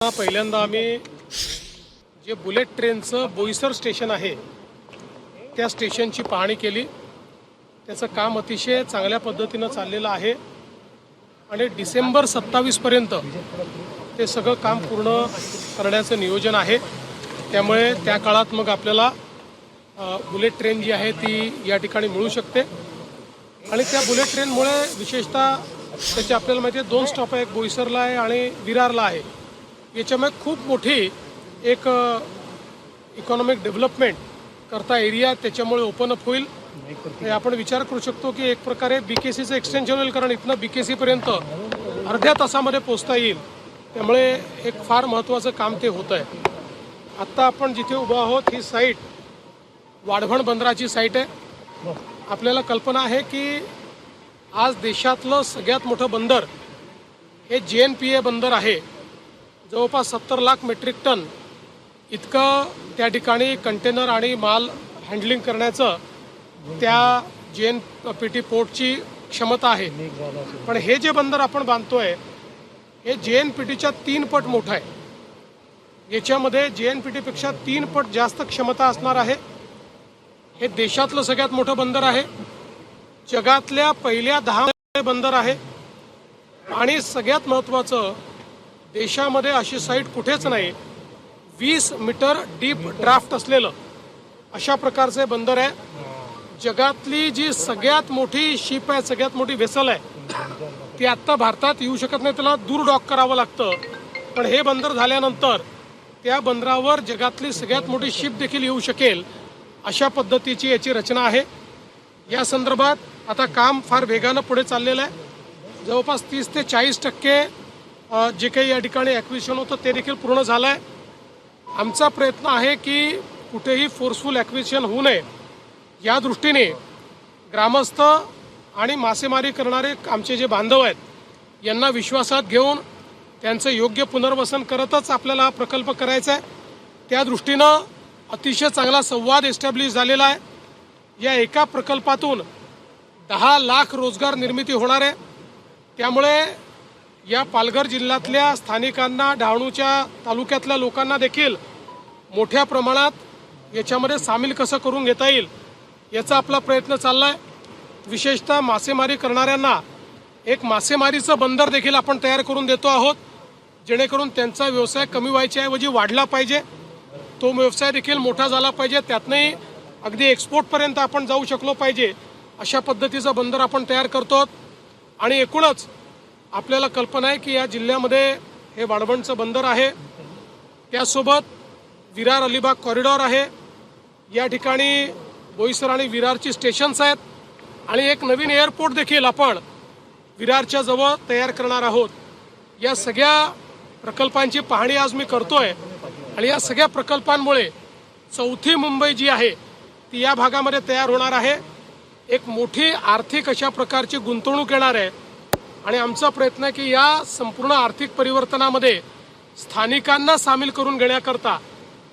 पहिल्यांदा आम्ही जे बुलेट ट्रेनचं बोईसर स्टेशन आहे त्या स्टेशनची पाहणी केली। त्याचं काम अतिशय चांगल्या पद्धतीनं चाललेलं आहे आणि डिसेंबर 27 पर्यंत ते सगळं काम पूर्ण करण्याचं नियोजन आहे। त्यामुळे त्या काळात मग आपल्याला बुलेट ट्रेन जी आहे ती या ठिकाणी मिळू शकते आणि त्या बुलेट ट्रेनमुळे विशेषतः त्याचे आपल्याला माहिती आहे 2 स्टॉप आहे, एक बोईसरला आहे आणि विरारला आहे। याच्यामुळे खूप मोठी एक इकॉनॉमिक डेव्हलपमेंट करता एरिया त्याच्यामुळे ओपन अप होईल। आपण विचार करू शकतो की एक प्रकारे बीकेसीचं एक्सटेन्शन होईल, कारण इथनं बीकेसी पर्यंत अर्ध्या तासामध्ये पोहोचता येईल। त्यामुळे एक फार महत्त्वाचं काम ते होतं आहे। आत्ता आपण जिथे उभा आहोत ही साईट वाढवण बंदराची साईट आहे। आपल्याला कल्पना आहे की आज देशातलं सगळ्यात मोठं बंदर हे JNPA बंदर आहे। जवळपास 70 लाख मेट्रिक टन इतकं त्या ठिकाणी कंटेनर आणि माल हँडलिंग करण्याचं त्या JNPT पोर्टची क्षमता आहे। पण हे जे बंदर आपण बांधतोय हे JNPTच्या 3 पट मोठं आहे। याच्यामध्ये JNPT पेक्षा 3 पट जास्त क्षमता असणार आहे। हे देशातलं सगळ्यात मोठं बंदर आहे, जगातल्या पहिल्या 10 बंदर आहे आणि सगळ्यात महत्त्वाचं देशामध्ये अशी साईट कुठेच नाही। 20 मीटर डीप ड्राफ्ट असलेलं अशा प्रकारचे बंदर आहे। जगातली जी सगळ्यात मोठी शिप आहे, सगळ्यात मोठी व्हेसल आहे, ती आत्ता भारतात येऊ शकत नाही, त्याला दूर डॉक करावं लागतं। पण हे बंदर झाल्यानंतर त्या बंदरावर जगातली सगळ्यात मोठी शिप देखील येऊ शकेल अशा पद्धतीची याची रचना आहे। या संदर्भात आता काम फार वेगानं पुढे चाललेलं आहे। जवळपास 30 ते 40% जे काही या ठिकाणी ॲक्विजिशन होतं ते देखील पूर्ण झालं आहे। आमचा प्रयत्न आहे की कुठेही फोर्सफुल ॲक्विजिशन होऊ नये या दृष्टीने ग्रामस्थ आणि मासेमारी करणारे आमचे जे बांधव आहेत यांना विश्वासात घेऊन त्यांचं योग्य पुनर्वसन करतच आपल्याला हा प्रकल्प करायचा आहे। त्या दृष्टीनं अतिशय चांगला संवाद एस्टॅब्लिश झालेला आहे। या एका प्रकल्पातून 10 लाख रोजगार निर्मिती होणार आहे। त्यामुळे या पालघर जिल्ह्यातल्या स्थानिकांना, डहाणूच्या तालुक्यातल्या लोकांना देखील मोठ्या प्रमाणात याच्यामध्ये सामील कसं करून घेता येईल याचा आपला प्रयत्न चालला आहे। विशेषतः मासेमारी करणाऱ्यांना एक मासेमारीचं बंदर देखील आपण तयार करून देतो आहोत, जेणेकरून त्यांचा व्यवसाय कमी व्हायच्या ऐवजी वाढला पाहिजे, तो व्यवसाय देखील मोठा झाला पाहिजे, त्यातनंही अगदी एक्सपोर्टपर्यंत आपण जाऊ शकलो पाहिजे अशा पद्धतीचं बंदर आपण तयार करतो। आणि एकूणच आपल्याला कल्पना आहे की या जिल्ह्यामध्ये हे वाढवणचं बंदर आहे, त्यासोबत विरार अलिबाग कॉरिडॉर आहे, या ठिकाणी बोईसर आणि विरारची स्टेशन्स आहेत आणि एक नवीन एअरपोर्ट देखील आपण विरारच्या जवळ तयार करणार आहोत। या सगळ्या प्रकल्पांची पाहणी आज मी करतोय आणि या सगळ्या प्रकल्पांमुळे चौथी मुंबई जी आहे ती या भागामध्ये तयार होणार आहे। एक मोठी आर्थिक अशा प्रकारची गुंतवणूक येणार आहे आणि आमचा प्रयत्न आहे की या संपूर्ण आर्थिक परिवर्तनामध्ये स्थानिकांना सामील करून घेण्याकरता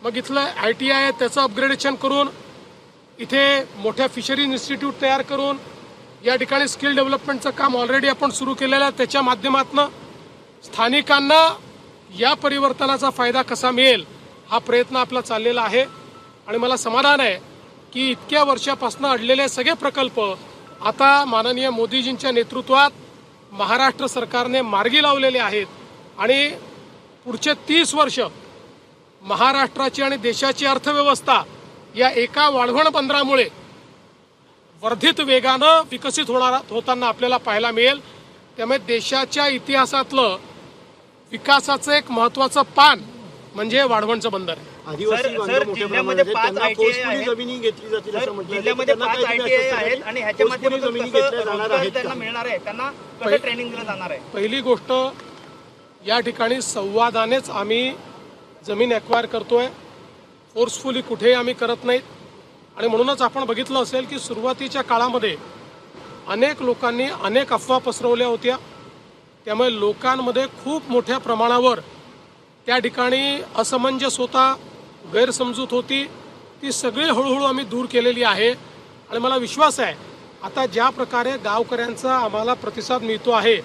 मग इथलं ITI आहे त्याचं अपग्रेडेशन करून इथे मोठ्या फिशरी इन्स्टिट्यूट तयार करून या ठिकाणी स्किल डेव्हलपमेंटचं काम ऑलरेडी आपण सुरू केलेलं आहे। त्याच्या माध्यमातून स्थानिकांना या परिवर्तनाचा फायदा कसा मिळेल हा प्रयत्न आपला चाललेला आहे आणि मला समाधान आहे की इतक्या वर्षापासून अडलेले सगळे प्रकल्प आता माननीय मोदीजींच्या नेतृत्वात महाराष्ट्र सरकारने मार्गी लावलेले आहेत आणि पुढचे 30 वर्ष महाराष्ट्राची आणि देशाची अर्थव्यवस्था या एका वाढवण बंदरामुळे वर्धित वेगानं विकसित होताना आपल्याला पाहायला मिळेल। त्यामुळे देशाच्या इतिहासातलं विकासाचं एक महत्त्वाचं पान म्हणजे वाढवणचं बंदर आहे। जिल्ह्यामध्ये 5 ITI जमिनी घेतली जातील असं म्हटलं, जिल्ह्यामध्ये 5 ITI आहेत आणि ह्याच्या माध्यमातून जमिनी घेतल्या जाणार आहेत, त्यांना मिळणार आहे, त्यांना कसं ट्रेनिंग दिलं जाणार आहे? पहिली गोष्ट या ठिकाणी संवादानेच आम्ही जमीन ॲक्वायर करतोय, फोर्सफुली कुठेही आम्ही करत नाहीत। आणि म्हणूनच आपण बघितलं असेल की सुरुवातीच्या काळामध्ये अनेक लोकांनी अनेक अफवा पसरवल्या होत्या, त्यामुळे लोकांमध्ये खूप मोठ्या प्रमाणावर त्या ठिकाणी असमंजस होता, गैरसमजूत होती, ती सगळी हळूहळू आम्ही दूर केलेली आहे। आणि मला विश्वास आहे आता ज्या प्रकारे गावकऱ्यांचा आम्हाला प्रतिसाद मिळतो आहे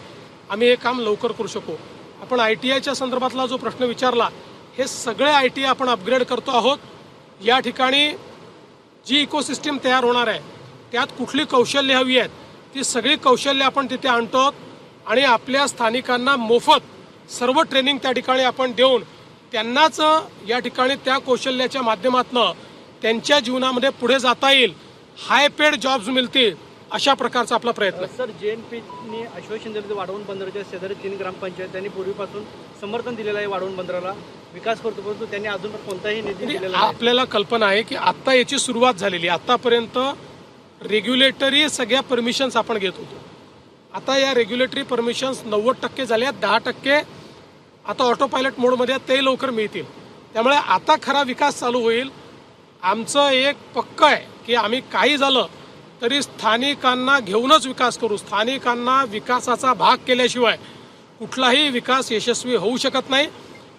आम्ही हे काम लवकर करू शकू। आपण ITIच्या संदर्भातला जो प्रश्न विचारला, हे सगळे ITI आपण अपग्रेड करतो आहोत. या ठिकाणी जी इकोसिस्टीम तयार होणार आहे त्यात कुठली कौशल्य हवी आहेत ती सगळी कौशल्य आपण तिथे आणतो आणि आपल्या स्थानिकांना मोफत सर्व ट्रेनिंग त्या ठिकाणी आपण देऊन त्यांनाच या ठिकाणी त्या कौशल्याच्या माध्यमातून त्यांच्या जीवनामध्ये पुढे जाता येईल, हाय पेड जॉब्स मिळतील, अशा प्रकारचा आपला प्रयत्न आहे. सर, JNPTने आश्वासन दिलं वाढवण बंदराच्या शेजारी 3 ग्रामपंचायत त्यांनी पूर्वीपासून समर्थन दिलेलं आहे वाढवण बंदराला, विकास करतो, परंतु त्यांनी अजून कोणताही निधी दिलेला नाही. आपल्याला कल्पना आहे की आता याची सुरुवात झालेली आहे. आतापर्यंत रेग्युलेटरी सगळ्या परमिशन्स आपण घेत होतो. आता या रेग्युलेटरी परमिशन्स 90% झाल्या, 10% आता ऑटो पायलट मोडमध्ये ते लवकर मिळतील. त्यामुळे आता खरा विकास चालू होईल. आमचं एक पक्क आहे की आम्ही काही झालं तरी स्थानिकांना घेऊनच विकास करू. स्थानिकांना विकासाचा भाग केल्याशिवाय कुठलाही विकास यशस्वी होऊ शकत नाही.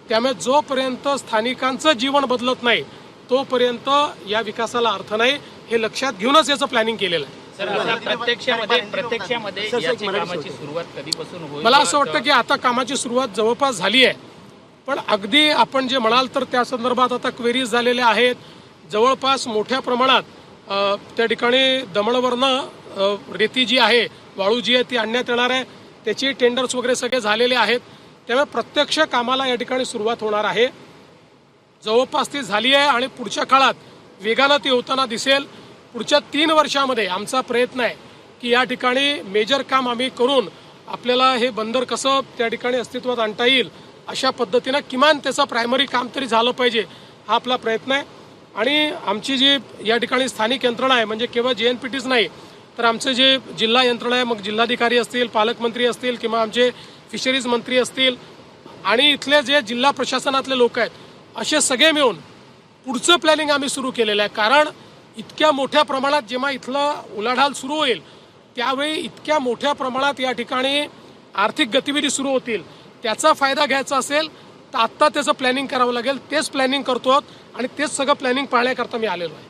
त्यामुळे जोपर्यंत स्थानिकांचं जीवन बदलत नाही तोपर्यंत या विकासाला अर्थ नाही, हे लक्षात घेऊनच याचं प्लॅनिंग केलेलं आहे. सर, आता प्रत्यक्षामध्ये याची कामाची सुरुवात कधीपासून होईल? मला असं वाटतं की आता कामाची सुरुवात जवळपास झाली आहे, पण अगदी आपण जे म्हणाल तर त्या संदर्भात आता क्वेरीज झालेल्या आहेत. जवळपास मोठ्या प्रमाणात त्या ठिकाणी दमणवरनं रेती जी आहे, वाळू जी आहे ती आणण्यात येणार आहे. त्याची टेंडर्स वगैरे सगळे झालेले आहेत. त्यामुळे प्रत्यक्ष कामाला या ठिकाणी सुरुवात होणार आहे. जवळपास ती झाली आहे आणि पुढच्या काळात वेगानं ती होताना दिसेल. पुढच्या 3 वर्षामध्ये आमचा प्रयत्न आहे की या ठिकाणी मेजर काम आम्ही करून आपल्याला हे बंदर कसं त्या ठिकाणी अस्तित्वात आणता येईल अशा पद्धतीनं किमान त्याचं प्रायमरी काम तरी झालं पाहिजे, हा आपला प्रयत्न आहे. आणि आमची जी या ठिकाणी स्थानिक यंत्रणा आहे, म्हणजे केवळ JNPTच नाही तर आमचे जे जिल्हा यंत्रणा आहे, मग जिल्हाधिकारी असतील, पालकमंत्री असतील किंवा आमचे फिशरीज मंत्री असतील आणि इथले जे जिल्हा प्रशासनातले लोक आहेत, असे सगळे मिळून पुढचं प्लॅनिंग आम्ही सुरू केलेलं आहे. कारण इतक्या मोठ्या प्रमाणात जेव्हा इथलं उलाढाल सुरू होईल त्यावेळी इतक्या मोठ्या प्रमाणात या ठिकाणी आर्थिक गतिविधी सुरू होतील. त्याचा फायदा घ्यायचा असेल तर आत्ता त्याचं प्लॅनिंग करावं लागेल. तेच प्लॅनिंग करतो आणि तेच सगळं प्लॅनिंग पाहण्याकरता मी आलेलो आहे.